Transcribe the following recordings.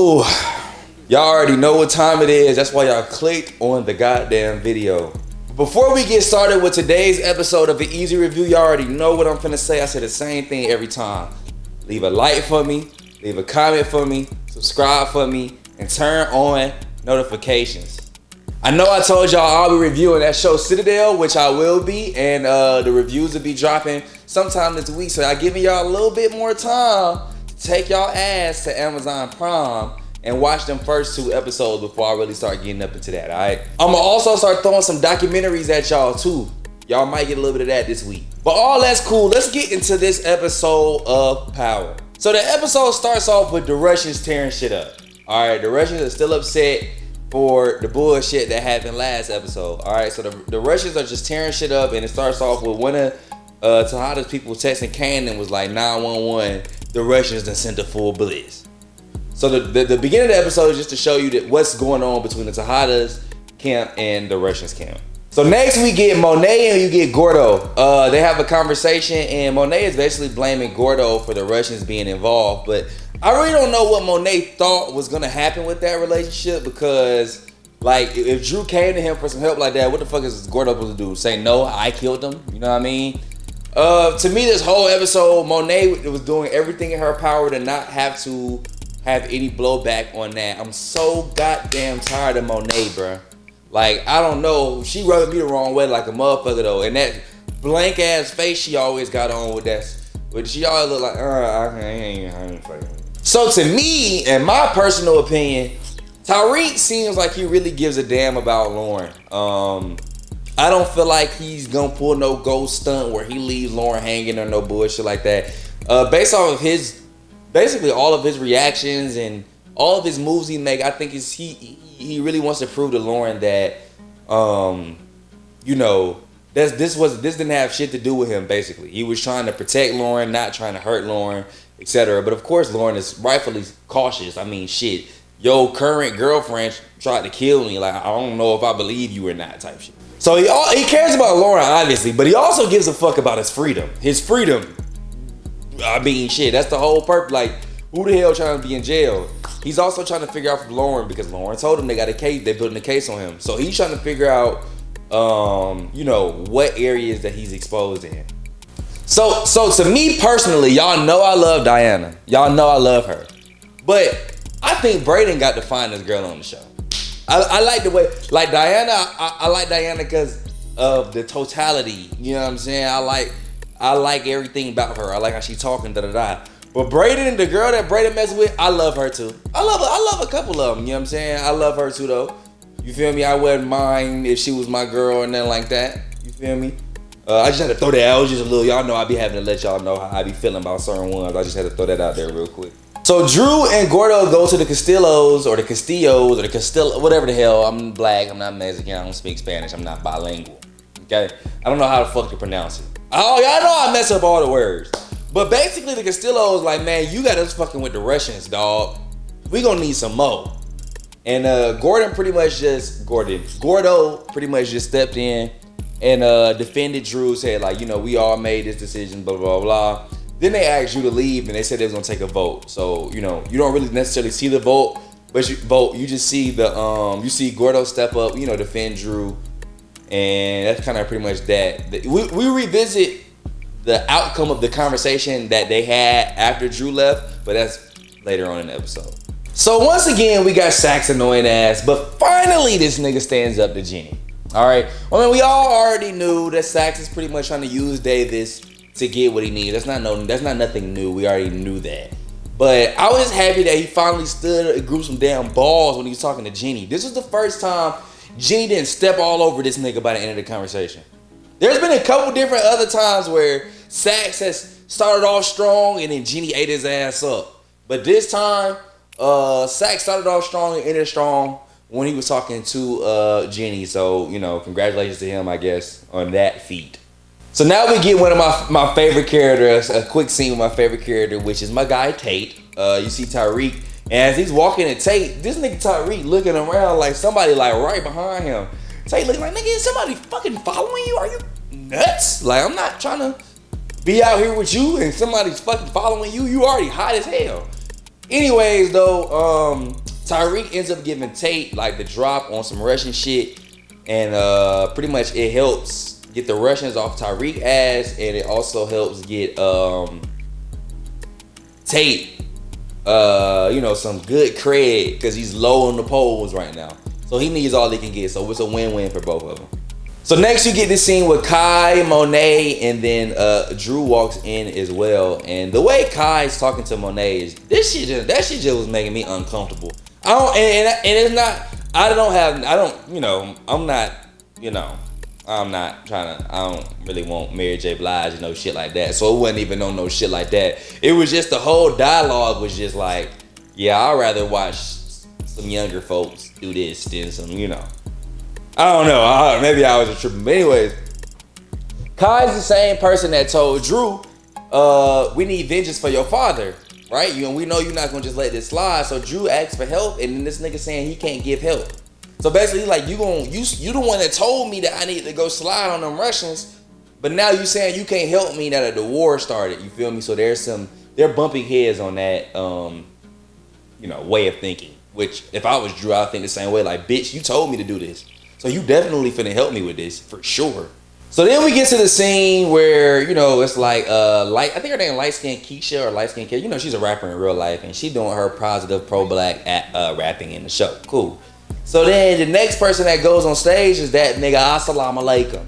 So, y'all already know what time it is. That's why y'all clicked on the goddamn video. Before we get started with today's episode of the EaZy Review, y'all already know what I'm finna say. I say the same thing every time. Leave a like for me, leave a comment for me, subscribe for me, and turn on notifications. I know I told y'all I'll be reviewing that show Citadel, which I will be, and the reviews will be dropping sometime this week. So I'm giving y'all a little bit more time to take y'all ass to Amazon Prime and watch them first 2 episodes before I really start getting up into that, all right? I'm gonna also start throwing some documentaries at y'all too. Y'all might get a little bit of that this week. But all that's cool. Let's get into this episode of Power. So the episode starts off with the Russians tearing shit up. All right, the Russians are still upset for the bullshit that happened last episode. All right, so the Russians are just tearing shit up, and it starts off with one of Tejada's people texting Kane and was like, 911, the Russians done sent a full blitz. So the beginning of the episode is just to show you that what's going on between the Tejada's camp and the Russians camp. So next we get Monet and you get Gordo. They have a conversation and Monet is basically blaming Gordo for the Russians being involved. But I really don't know what Monet thought was gonna happen with that relationship, because like if Drew came to him for some help like that, what the fuck is Gordo supposed to do? Say no, I killed him? You know what I mean? To me, this whole episode, Monet was doing everything in her power to not have to have any blowback on that. I'm so goddamn tired of Monet, bruh. Like, I don't know. She rubbed me the wrong way like a motherfucker, though. And that blank ass face she always got on with that. But she always look like, I ain't fucking. So to me, in my personal opinion, Tariq seems like he really gives a damn about Lauren. I don't feel like he's gonna pull no ghost stunt where he leaves Lauren hanging or no bullshit like that. Based off of basically all of his reactions and all of his moves he make, I think he really wants to prove to Lauren that you know, this didn't have shit to do with him. Basically, he was trying to protect Lauren, not trying to hurt Lauren, etc. But of course, Lauren is rightfully cautious. I mean, shit, your current girlfriend tried to kill me. Like, I don't know if I believe you or not, type shit. So he cares about Lauren, obviously, but he also gives a fuck about his freedom. His freedom. I mean, shit, that's the whole purpose. Like, who the hell trying to be in jail? He's also trying to figure out from Lauren, because Lauren told him they got a case, they're building a case on him. So he's trying to figure out, you know, what areas that he's exposed in. So to me personally, y'all know I love Diana. Y'all know I love her. But I think Brayden got the finest girl on the show. I like the way, like Diana, I like Diana because of the totality. You know what I'm saying? I like everything about her. I like how she talking, da-da-da. But Brayden, the girl that Brayden messes with, I love her too. I love a couple of them, you know what I'm saying? I love her too though. You feel me? I wouldn't mind if she was my girl or nothing like that. You feel me? I just had to throw that out. It was just a little, y'all know I be having to let y'all know how I be feeling about certain ones. I just had to throw that out there real quick. So Drew and Gordo go to the Castillos or the Castillos or the Castillo, whatever the hell. I'm black, I'm not Mexican, I don't speak Spanish, I'm not bilingual. Okay? I don't know how the fuck to pronounce it. Oh, y'all know I mess up all the words. But basically the Castillos like, man, you got us fucking with the Russians, dog. We gonna need some more. And Gordo pretty much just stepped in and defended Drew, said like, you know, we all made this decision, blah, blah, blah. Then they asked you to leave and they said they was gonna take a vote. So, you know, you don't really necessarily see the vote, but you just see you see Gordo step up, you know, defend Drew. And that's kind of pretty much that. We revisit the outcome of the conversation that they had after Drew left, but that's later on in the episode. So once again, we got Sax's annoying ass, but finally this nigga stands up to Jenny. All right. I mean, we all already knew that Sax is pretty much trying to use Davis to get what he needs. That's not nothing new. We already knew that. But I was just happy that he finally stood and grew some damn balls when he was talking to Jenny. This was the first time Jenny didn't step all over this nigga by the end of the conversation. There's been a couple different other times where Sax has started off strong and then Jenny ate his ass up. But this time, Sax started off strong and ended strong when he was talking to Jenny. So, you know, congratulations to him, I guess, on that feat. So now we get one of my favorite characters, a quick scene with my favorite character, which is my guy Tate. You see Tariq, and as he's walking at Tate, this nigga Tariq looking around like somebody like right behind him. Tate looking like, nigga, is somebody fucking following you? Are you nuts? Like, I'm not trying to be out here with you and somebody's fucking following you. You already hot as hell. Anyways, though, Tariq ends up giving Tate like the drop on some Russian shit, and pretty much it helps get the Russians off Tariq ass, and it also helps get Tate, some good cred because he's low on the polls right now. So he needs all he can get. So it's a win-win for both of them. So next you get this scene with Kai, Monet, and then Drew walks in as well. And the way Kai's talking to Monet is that shit just was making me uncomfortable. I'm not I don't really want Mary J. Blige and no shit like that. So it wasn't even on no shit like that. It was just the whole dialogue was just like, yeah, I'd rather watch some younger folks do this than some, I don't know. Maybe I was a tripping. But anyways, Kai's the same person that told Drew, we need vengeance for your father, right? We know you're not gonna just let this slide. So Drew asks for help, and then this nigga saying he can't give help. So basically, like, you the one that told me that I need to go slide on them Russians, but now you saying you can't help me that the war started. You feel me? So they're bumping heads on that, way of thinking. Which if I was Drew, I'd think the same way. Like, bitch, you told me to do this. So you definitely finna help me with this, for sure. So then we get to the scene where, it's like, I think her name light-skinned Keisha or light-skinned Keisha. She's a rapper in real life, and she doing her positive pro-black rapping in the show. Cool. So then the next person that goes on stage is that nigga Assalamu Alaikum.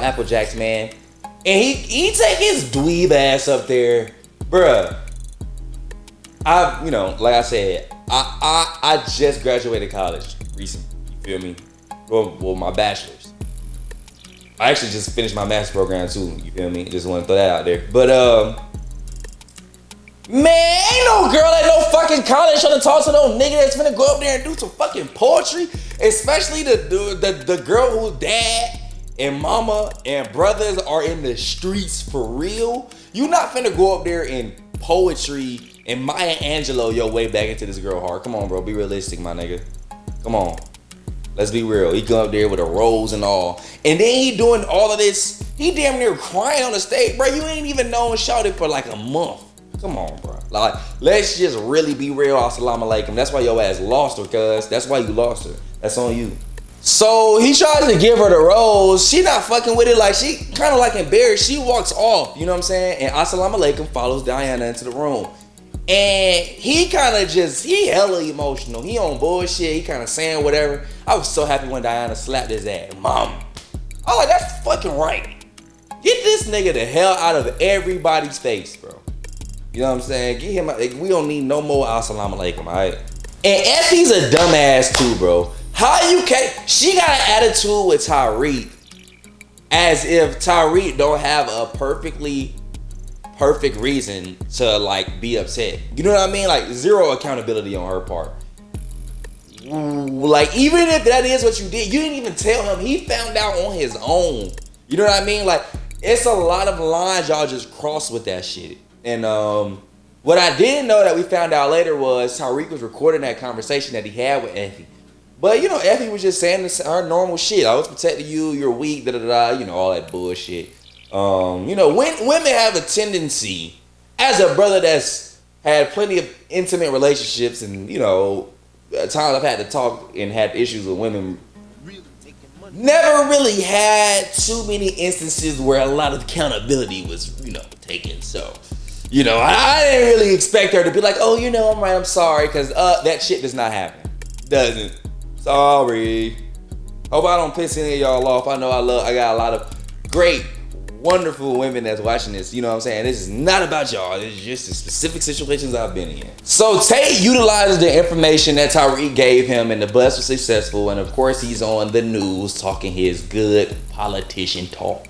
Applejack's man. And he take his dweeb ass up there. Bruh. Like I said, I just graduated college recently. You feel me? Well, my bachelor's. I actually just finished my master's program too. You feel me? Just want to throw that out there. But man, ain't no girl at no fucking college trying to talk to no nigga that's finna go up there and do some fucking poetry. Especially the girl whose dad and mama and brothers are in the streets for real. You not finna go up there and poetry and Maya Angelou your way back into this girl heart. Come on, bro. Be realistic, my nigga. Come on. Let's be real. He come up there with a rose and all. And then he doing all of this. He damn near crying on the stage. Bro, you ain't even known Shawty for like a month. Come on, bro. Like, let's just really be real. Assalamu alaikum. That's why your ass lost her, cuz. That's why you lost her. That's on you. So he tries to give her the rose. She not fucking with it. Like, she kind of like embarrassed. She walks off. You know what I'm saying? And Assalamu alaikum follows Diana into the room. And he kind of he hella emotional. He on bullshit. He kind of saying whatever. I was so happy when Diana slapped his ass. Mom. I was like, that's fucking right. Get this nigga the hell out of everybody's face, bro. You know what I'm saying? Get him out. We don't need no more Assalamu alaikum, alright? And Effie's a dumbass too, bro. How you can't? She got an attitude with Tariq as if Tariq don't have a perfect reason to like be upset. You know what I mean? Like, zero accountability on her part. Like, even if that is what you did, you didn't even tell him. He found out on his own. You know what I mean? Like, it's a lot of lines y'all just crossed with that shit. And what I didn't know that we found out later was Tariq was recording that conversation that he had with Effie. But, Effie was just saying her normal shit. I was protecting you, you're weak, da-da-da, all that bullshit. Women have a tendency, as a brother that's had plenty of intimate relationships and, at times I've had to talk and had issues with women, never really had too many instances where a lot of accountability was, taken. So, I didn't really expect her to be like, oh, I'm right, I'm sorry, because that shit does not happen. Doesn't. Sorry. Hope I don't piss any of y'all off. I know I got a lot of great, wonderful women that's watching this. You know what I'm saying? This is not about y'all. It's just the specific situations I've been in. So Tate utilizes the information that Tariq gave him, and the bus was successful. And of course, he's on the news talking his good politician talk.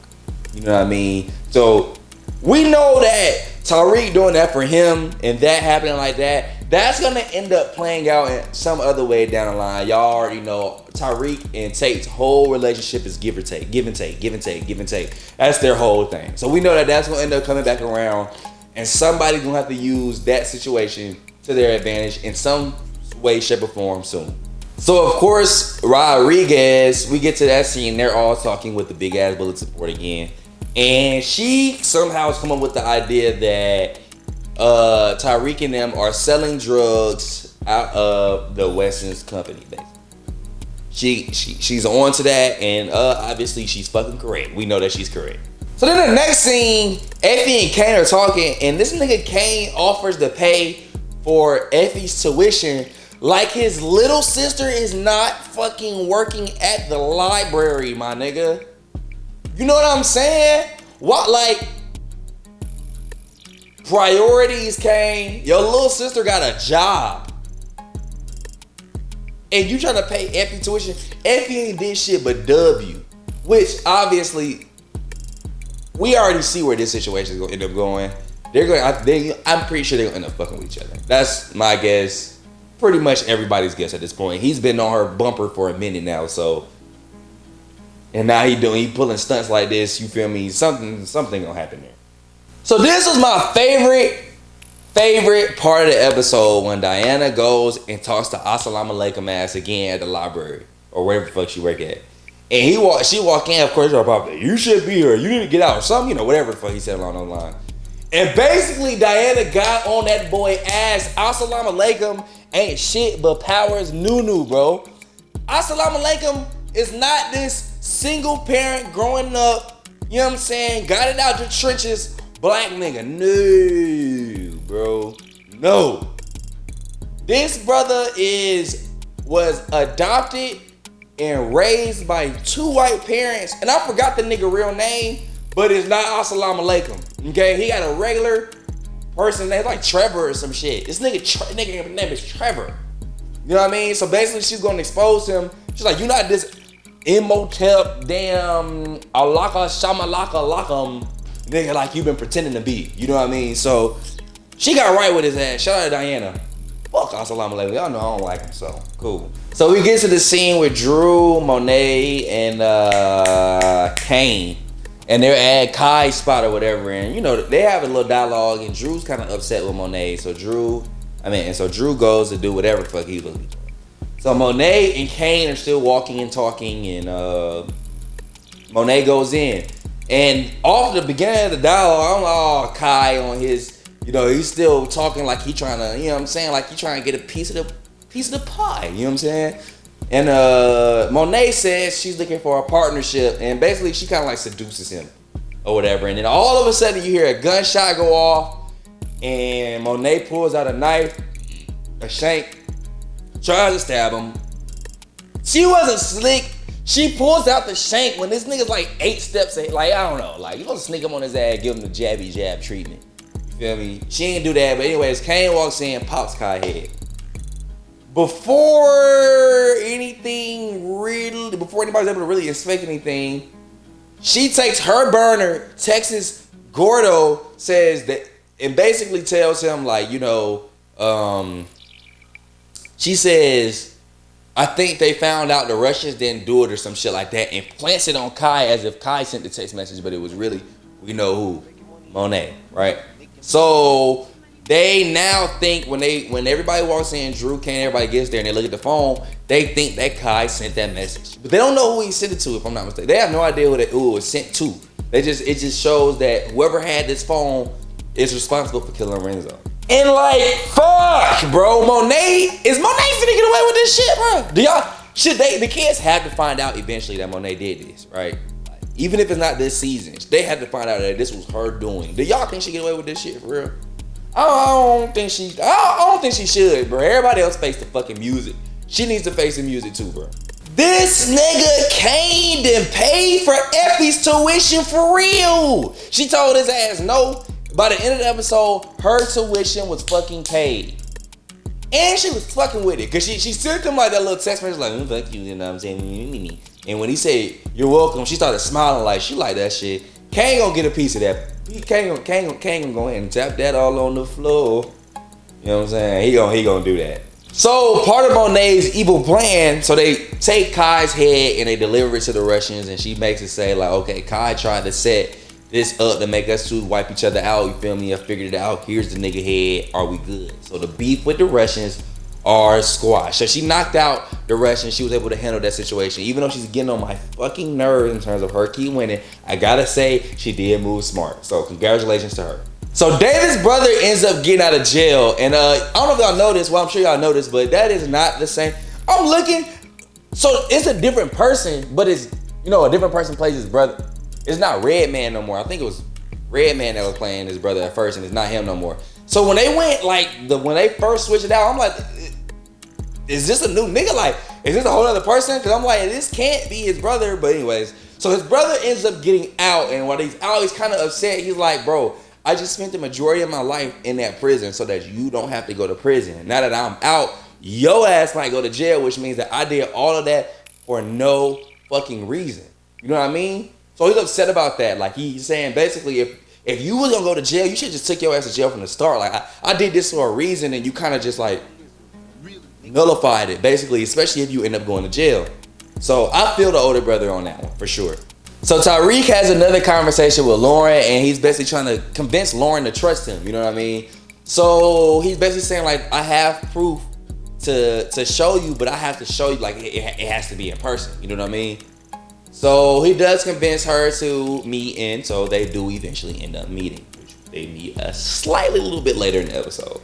You know what I mean? So we know that Tariq doing that for him and that happening like that, that's gonna end up playing out in some other way down the line. Y'all already know Tariq and Tate's whole relationship is give or take, give and take, give and take, give and take. That's their whole thing. So we know that that's gonna end up coming back around, and somebody's gonna have to use that situation to their advantage in some way, shape, or form soon. So of course, Rodriguez, we get to that scene, they're all talking with the big ass bullet support again. And she somehow has come up with the idea that Tariq and them are selling drugs out of the Weston's company, basically. She's on to that, and obviously she's fucking correct. We know that she's correct. So then the next scene, Effie and Kane are talking, and this nigga Kane offers to pay for Effie's tuition like his little sister is not fucking working at the library, my nigga. You know what I'm saying? What, like, priorities, Kane? Your little sister got a job. And you trying to pay Effie tuition? Effie ain't did shit but W. Which, obviously, we already see where this situation is going to end up going. I'm pretty sure they're going to end up fucking with each other. That's my guess. Pretty much everybody's guess at this point. He's been on her bumper for a minute now, so. And now he pulling stunts like this, you feel me? Something gonna happen there. So this was my favorite part of the episode when Diana goes and talks to Assalamu Alaikum ass again at the library or wherever the fuck she work at. And she walk in, of course, her papa, you should be here, you need to get out or something, you know, whatever the fuck he said along those lines. And basically Diana got on that boy ass. Assalamu Alaikum ain't shit but Powers Nunu, bro. Assalamu Alaikum is not this single parent growing up, you know what I'm saying, got it out the trenches, black nigga. No, bro. No. This brother was adopted and raised by 2 white parents, and I forgot the nigga real name, but it's not Assalamu Alaikum. Okay, he got a regular person named like Trevor or some shit. This nigga name is Trevor. You know what I mean? So basically, she's gonna expose him. She's like, you not this Imhotep, damn Alaka Shamalaka Lakam nigga like you been pretending to be. You know what I mean? So she got right with his ass. Shout out to Diana. Fuck Assalamu Alaikum. Y'all know I don't like him, so cool. So we get to the scene with Drew, Monet, and Kane. And they're at Kai's spot or whatever. And you know, they have a little dialogue and Drew's kind of upset with Monet. So Drew goes to do whatever the fuck he was doing. So Monet and Kane are still walking and talking, and Monet goes in. And off the beginning of the dialogue, I'm like, oh, Kai on his, you know, he's still talking like he trying to, you know what I'm saying, like he trying to get a piece of the pie, you know what I'm saying? And Monet says she's looking for a partnership, and basically she kind of like seduces him or whatever. And then all of a sudden you hear a gunshot go off, and Monet pulls out a knife, a shank, tries to stab him. She wasn't slick. She pulls out the shank when this nigga's like 8 steps ahead. Like, I don't know. Like, you gonna sneak him on his ass, give him the jabby jab treatment. You feel me? She ain't do that. But anyways, Kane walks in, pops Kai head. Before anybody's able to really inspect anything, she takes her burner, texts Gordo, says that, and basically tells him like, you know, she says, I think they found out the Russians didn't do it or some shit like that, and plants it on Kai as if Kai sent the text message, but it was really, we know who, Monet, right? So they now think when everybody walks in, Drew, Kane, everybody gets there and they look at the phone, they think that Kai sent that message. But they don't know who he sent it to, if I'm not mistaken. They have no idea who it was sent to. It just shows that whoever had this phone is responsible for killing Renzo. And like, fuck, bro, is Monet finna get away with this shit, bro? The kids have to find out eventually that Monet did this, right? Like, even if it's not this season, they had to find out that this was her doing. Do y'all think she get away with this shit for real? I don't think she should, bro. Everybody else face the fucking music. She needs to face the music too, bro. This nigga Kane done paid for Effie's tuition for real. She told his ass no. By the end of the episode, her tuition was fucking paid. And she was fucking with it. Cause she sent him like that little text message like, fuck you, you know what I'm saying? And when he said, you're welcome, she started smiling like she like that shit. Kane gonna get a piece of that. Kane gonna go ahead and tap that all on the floor. You know what I'm saying? He gonna do that. So part of Monet's evil plan, so they take Kai's head and they deliver it to the Russians, and she makes it say like, okay, Kai tried to set this up to make us two wipe each other out, you feel me? I figured it out. Here's the nigga head. Are we good? So the beef with the Russians are squashed. So she knocked out the Russians. She was able to handle that situation. Even though she's getting on my fucking nerves in terms of her keep winning, I gotta say she did move smart. So congratulations to her. So David's brother ends up getting out of jail, and I don't know if y'all know this. Well, I'm sure y'all know this, but that is not the same. I'm looking, so it's a different person, but it's, you know, a different person plays his brother. It's not Redman no more. I think it was Redman that was playing his brother at first, and it's not him no more. So when they went when they first switched it out, I'm like, is this a new nigga? Like, is this a whole other person? Because I'm like, this can't be his brother. But anyways, so his brother ends up getting out, and while he's out, he's kind of upset. He's like, bro, I just spent the majority of my life in that prison so that you don't have to go to prison. Now that I'm out, your ass might go to jail, which means that I did all of that for no fucking reason. You know what I mean? So he's upset about that. Like, he's saying basically, if you was gonna go to jail, you should just took your ass to jail from the start. Like, I did this for a reason, and you kind of just like nullified it, basically, especially if you end up going to jail. So I feel the older brother on that one, for sure. So Tariq has another conversation with Lauren, and he's basically trying to convince Lauren to trust him, you know what I mean? So he's basically saying, like, I have proof to show you, but I have to show you, like, it has to be in person, you know what I mean? So he does convince her to meet, and so they do eventually end up meeting, which they meet a little bit later in the episode.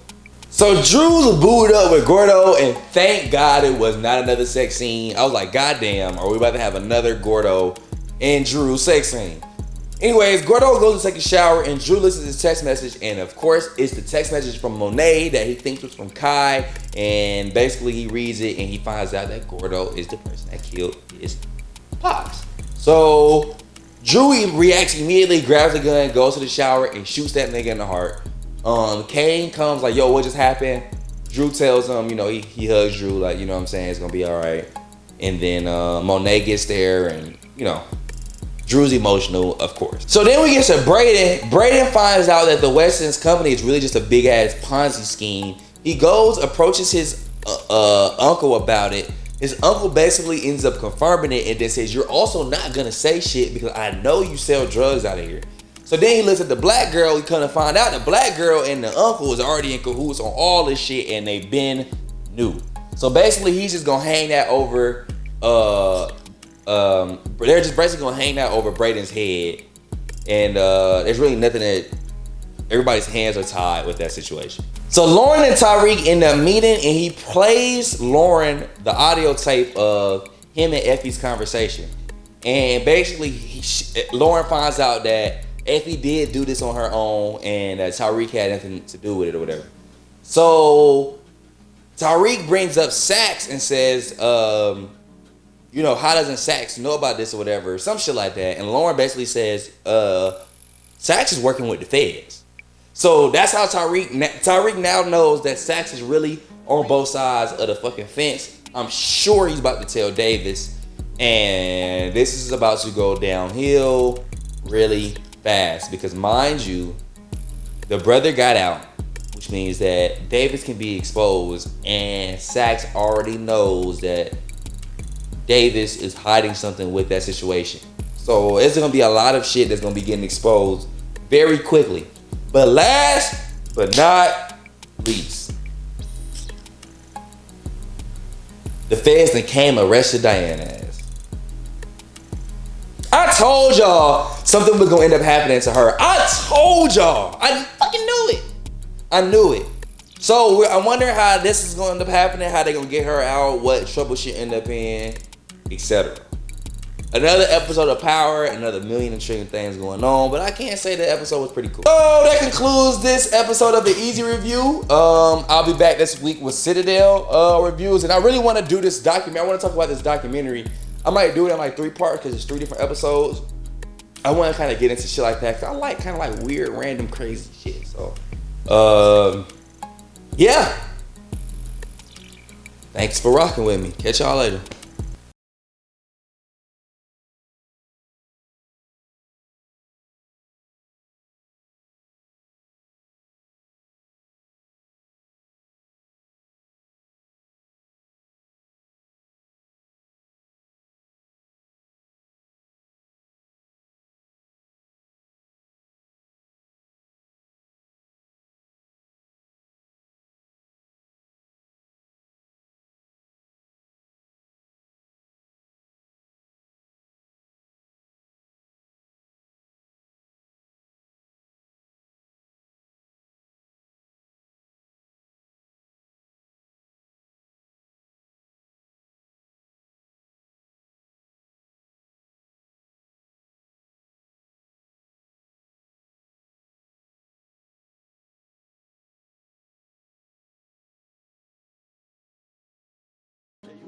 So Drew's booed up with Gordo, and thank God it was not another sex scene. I was like, God damn, are we about to have another Gordo and Drew sex scene? Anyways, Gordo goes to take a shower, and Drew listens to his text message, and of course, it's the text message from Monet that he thinks was from Kai, and basically he reads it, and he finds out that Gordo is the person that killed his pops. So Drew reacts immediately, grabs a gun, goes to the shower, and shoots that nigga in the heart. Kane comes like, yo, what just happened? Drew tells him, you know, he hugs Drew, like, you know what I'm saying, it's gonna be all right. And then Monet gets there, and, you know, Drew's emotional, of course. So then we get to Brayden. Brayden finds out that the Weston's company is really just a big ass Ponzi scheme. He goes, approaches his uncle about it. His uncle basically ends up confirming it and then says, you're also not gonna say shit because I know you sell drugs out of here. So then he looks at the black girl. He kind of find out the black girl and the uncle is already in cahoots on all this shit, and they've been new. So basically, he's just gonna hang that over. They're just basically gonna hang that over Brayden's head, and there's really nothing that everybody's hands are tied with that situation. So Lauren and Tariq end up meeting, and he plays Lauren the audio tape of him and Effie's conversation, and basically Lauren finds out that Effie did do this on her own, and that Tariq had nothing to do with it or whatever. So Tariq brings up Sax and says, you know, how doesn't Sax know about this or whatever? Some shit like that. And Lauren basically says, Sax is working with the feds. So that's how Tariq now knows that Sax is really on both sides of the fucking fence. I'm sure he's about to tell Davis, and this is about to go downhill really fast, because mind you, the brother got out, which means that Davis can be exposed, and Sax already knows that Davis is hiding something with that situation. So it's gonna be a lot of shit that's gonna be getting exposed very quickly. But last but not least, the feds then came arrested Diana's ass. I told y'all something was gonna end up happening to her. I told y'all. I fucking knew it. I knew it. So I wonder how this is gonna end up happening, how they gonna get her out, what trouble she end up in, etc. Another episode of Power, another million and trillion things going on, but I can't say the episode was pretty cool. So that concludes this episode of the EaZy Review. I'll be back this week with Citadel reviews, and I really want to do this documentary. I want to talk about this documentary. I might do it in like 3 parts because it's 3 different episodes. I want to kind of get into shit like that because I like kind of like weird, random, crazy shit. So, yeah. Thanks for rocking with me. Catch y'all later.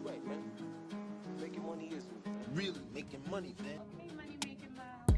right, man. Making money is really making money, man. Okay, money making miles.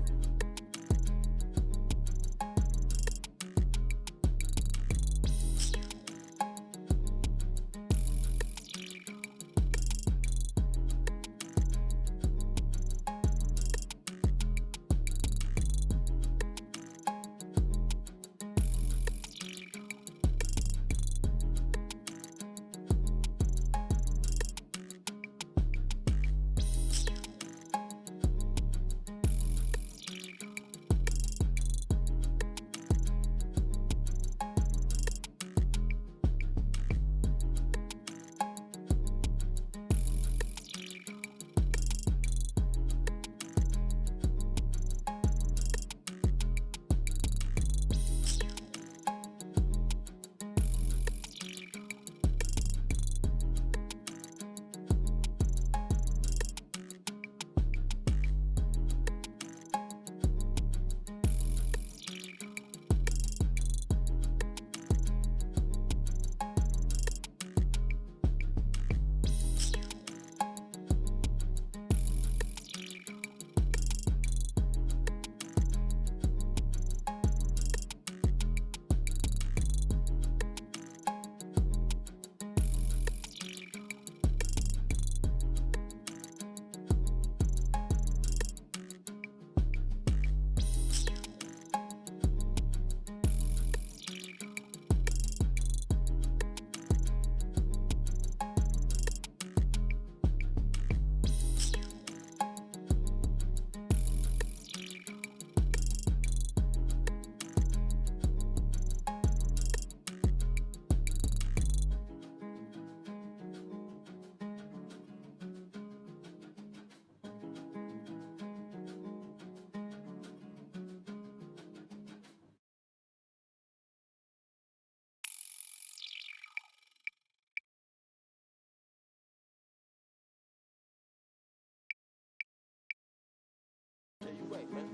Yeah, you right, man.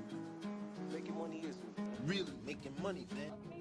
Making money is really making money, man. Okay.